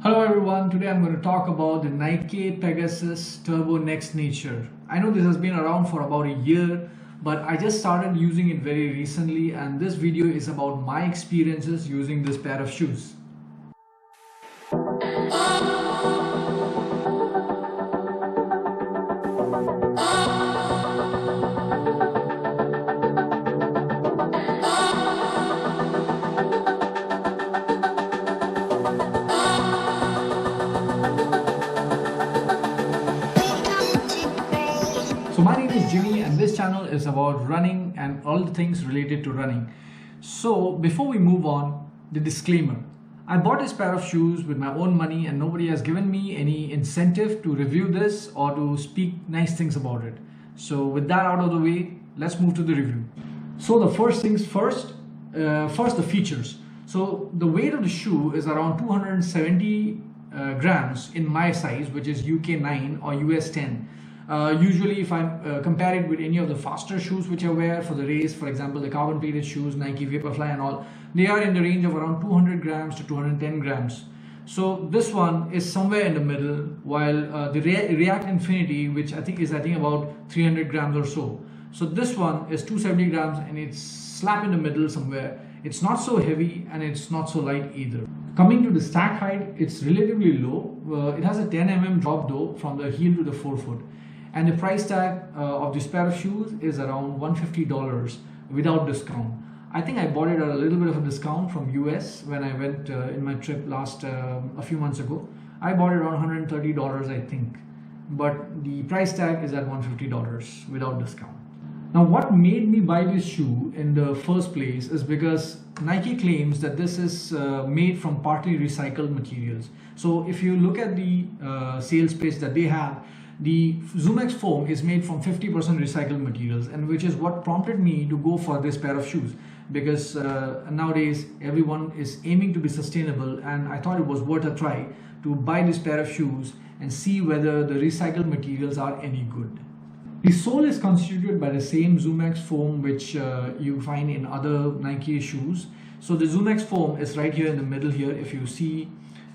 Hello everyone, today I'm going to talk about the Nike Pegasus Turbo Next Nature. I know this has been around for about a year, but I just started using it very recently, and this video is about my experiences using this pair of shoes. So my name is Jimmy and this channel is about running and all the things related to running. So before we move on, the disclaimer. I bought this pair of shoes with my own money and nobody has given me any incentive to review this or to speak nice things about it. So with that out of the way, let's move to the review. So the first things first, the features. So the weight of the shoe is around 270 grams in my size, which is UK 9 or US 10. Usually if I compare it with any of the faster shoes which I wear for the race, for example the carbon plated shoes, Nike Vaporfly and all, they are in the range of around 200 grams to 210 grams. So this one is somewhere in the middle, while the React Infinity, which I think about 300 grams or so. So this one is 270 grams and it's slap in the middle somewhere. It's not so heavy and it's not so light either. Coming to the stack height, it's relatively low. It has a 10 mm drop though from the heel to the forefoot. And the price tag of this pair of shoes is around $150 without discount. I think I bought it at a little bit of a discount from US when I went in my trip a few months ago. I bought it around $130 I think, but the price tag is at $150 without discount. Now what made me buy this shoe in the first place is because Nike claims that this is made from partly recycled materials. So if you look at the sales page that they have, the ZoomX foam is made from 50% recycled materials, and which is what prompted me to go for this pair of shoes, because nowadays everyone is aiming to be sustainable, and I thought it was worth a try to buy this pair of shoes and see whether the recycled materials are any good. The sole is constituted by the same ZoomX foam which you find in other Nike shoes. So the ZoomX foam is right here in the middle here. If you see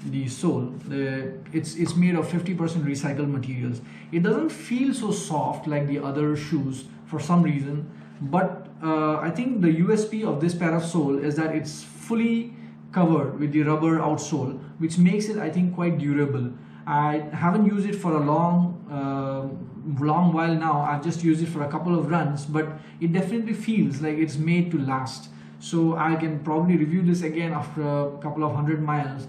the sole, it's made of 50% recycled materials. It doesn't feel so soft like the other shoes for some reason, but I think the USP of this pair of sole is that it's fully covered with the rubber outsole, which makes it, I think, quite durable. I haven't used it for a long while now. I've just used it for a couple of runs, but it definitely feels like it's made to last. So I can probably review this again after a couple of 100 miles.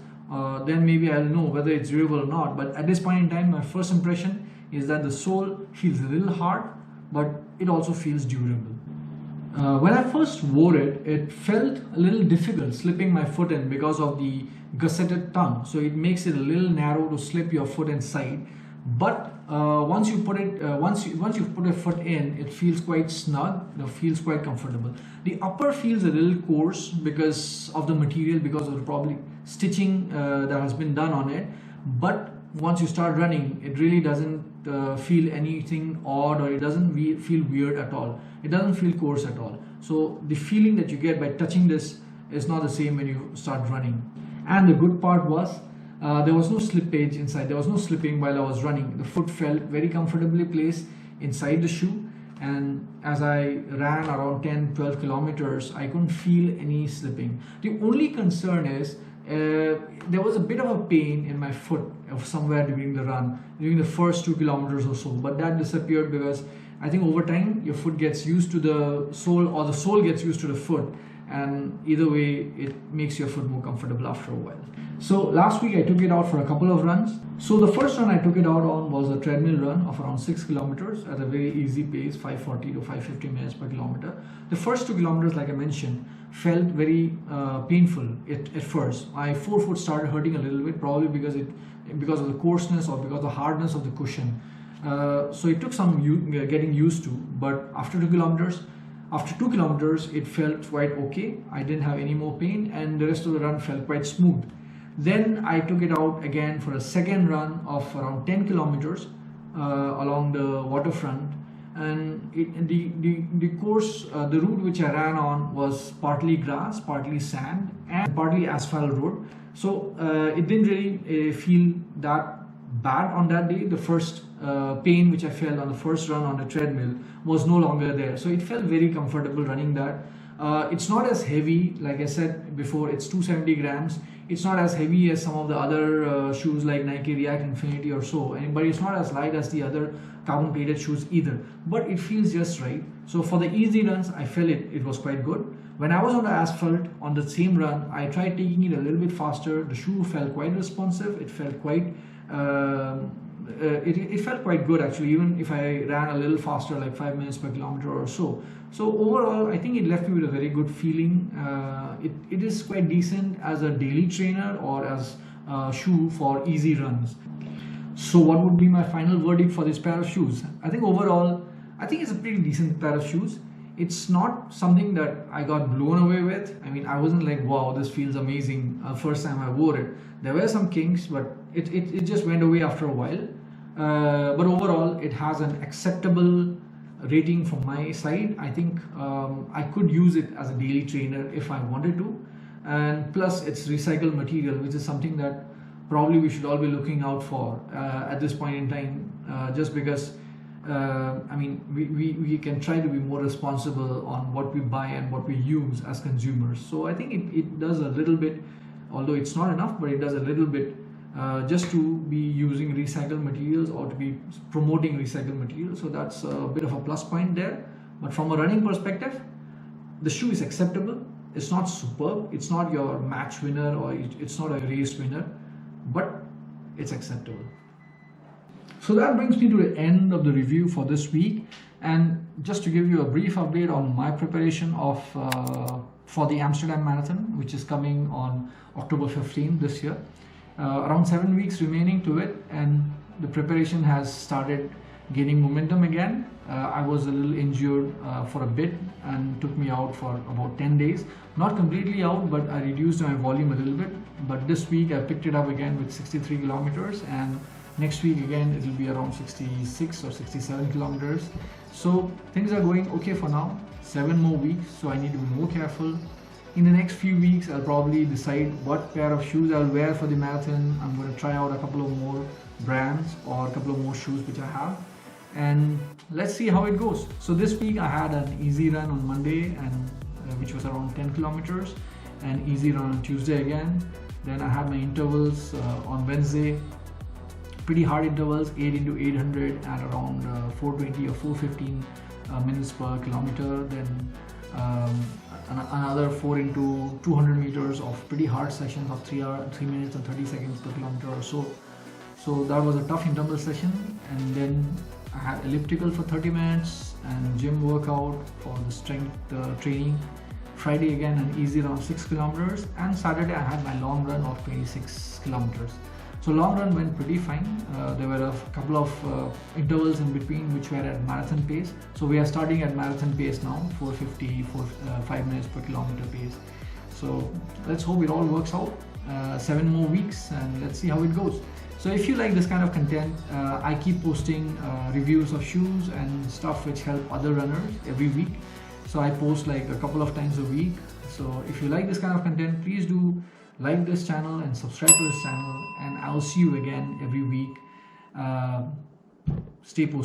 Then maybe I'll know whether it's durable or not. But at this point in time, my first impression is that the sole feels a little hard, but it also feels durable. When I first wore it, it felt a little difficult slipping my foot in because of the gusseted tongue. So it makes it a little narrow to slip your foot inside. But once you put a foot in, it feels quite snug. It feels quite comfortable. The upper feels a little coarse because of the material, because of the probably stitching that has been done on it. But once you start running, it really doesn't feel anything odd, or it doesn't feel weird at all. It doesn't feel coarse at all. So the feeling that you get by touching this is not the same when you start running. And the good part was, there was no slippage inside. There was no slipping while I was running. The foot felt very comfortably placed inside the shoe, and as I ran around 10-12 kilometers, I couldn't feel any slipping. The only concern is there was a bit of a pain in my foot somewhere during the run, during the first 2 kilometers or so, but that disappeared because I think over time your foot gets used to the sole, or the sole gets used to the foot, and either way it makes your foot more comfortable after a while. So last week I took it out for a couple of runs. So the first run I took it out on was a treadmill run of around 6 kilometers at a very easy pace, 540 to 550 minutes per kilometer. The first 2 kilometers, like I mentioned, felt very painful at first. My forefoot started hurting a little bit, probably because of the coarseness or because of the hardness of the cushion. So it took some getting used to, but after 2 kilometers it felt quite okay. I didn't have any more pain, and the rest of the run felt quite smooth. Then I took it out again for a second run of around 10 kilometers along the waterfront, and the course, the route which I ran on was partly grass, partly sand, and partly asphalt road. So it didn't really feel that bad on that day. The first pain which I felt on the first run on the treadmill was no longer there. So it felt very comfortable running that. It's not as heavy, like I said before, it's 270 grams. It's not as heavy as some of the other shoes like Nike React Infinity or so, but it's not as light as the other carbon plated shoes either. But it feels just right. So for the easy runs, I felt it was quite good. When I was on the asphalt on the same run, I tried taking it a little bit faster. The shoe felt quite responsive. It felt quite it felt quite good actually, even if I ran a little faster, like 5 minutes per kilometer or so. So overall, I think it left me with a very good feeling. It is quite decent as a daily trainer or as a shoe for easy runs. So what would be my final verdict for this pair of shoes? I think overall, I think it's a pretty decent pair of shoes. It's not something that I got blown away with. I mean, I wasn't like, wow, this feels amazing first time I wore it. There were some kinks, but it just went away after a while. But overall, it has an acceptable rating from my side. I think I could use it as a daily trainer if I wanted to. And plus, it's recycled material, which is something that probably we should all be looking out for at this point in time, just because I mean, we can try to be more responsible on what we buy and what we use as consumers. So I think it does a little bit, although it's not enough, but it does a little bit just to be using recycled materials or to be promoting recycled materials. So that's a bit of a plus point there. But from a running perspective, the shoe is acceptable. It's not superb. It's not your match winner or it's not a race winner, but it's acceptable. So that brings me to the end of the review for this week, and just to give you a brief update on my preparation of for the Amsterdam Marathon, which is coming on October 15th this year. Around 7 weeks remaining to it, and the preparation has started gaining momentum again. I was a little injured for a bit and took me out for about 10 days. Not completely out, but I reduced my volume a little bit. But this week I picked it up again with 63 kilometers, and next week again it will be around 66 or 67 kilometers. So things are going okay for now. 7 more weeks, so I need to be more careful. In the next few weeks, I'll probably decide what pair of shoes I'll wear for the marathon. I'm going to try out a couple of more brands or a couple of more shoes which I have, and let's see how it goes. So this week I had an easy run on Monday, and which was around 10 kilometers, and easy run on Tuesday again. Then I had my intervals on Wednesday, pretty hard intervals, 8 into 800 at around 420 or 415 minutes per kilometer. Then another 4 into 200 meters of pretty hard sessions of 3 minutes and 30 seconds per kilometer or so. So that was a tough interval session, and then I had elliptical for 30 minutes and gym workout for the strength training. Friday again an easy run of 6 kilometers, and Saturday I had my long run of 26 kilometers. So long run went pretty fine. There were a couple of intervals in between which were at marathon pace. So we are starting at marathon pace now, 450, 5 minutes per kilometer pace. So let's hope it all works out. 7 more weeks, and let's see how it goes. So if you like this kind of content, I keep posting reviews of shoes and stuff which help other runners every week. So I post like a couple of times a week. So if you like this kind of content, please do like this channel and subscribe to this channel, and I'll see you again every week. Stay posted.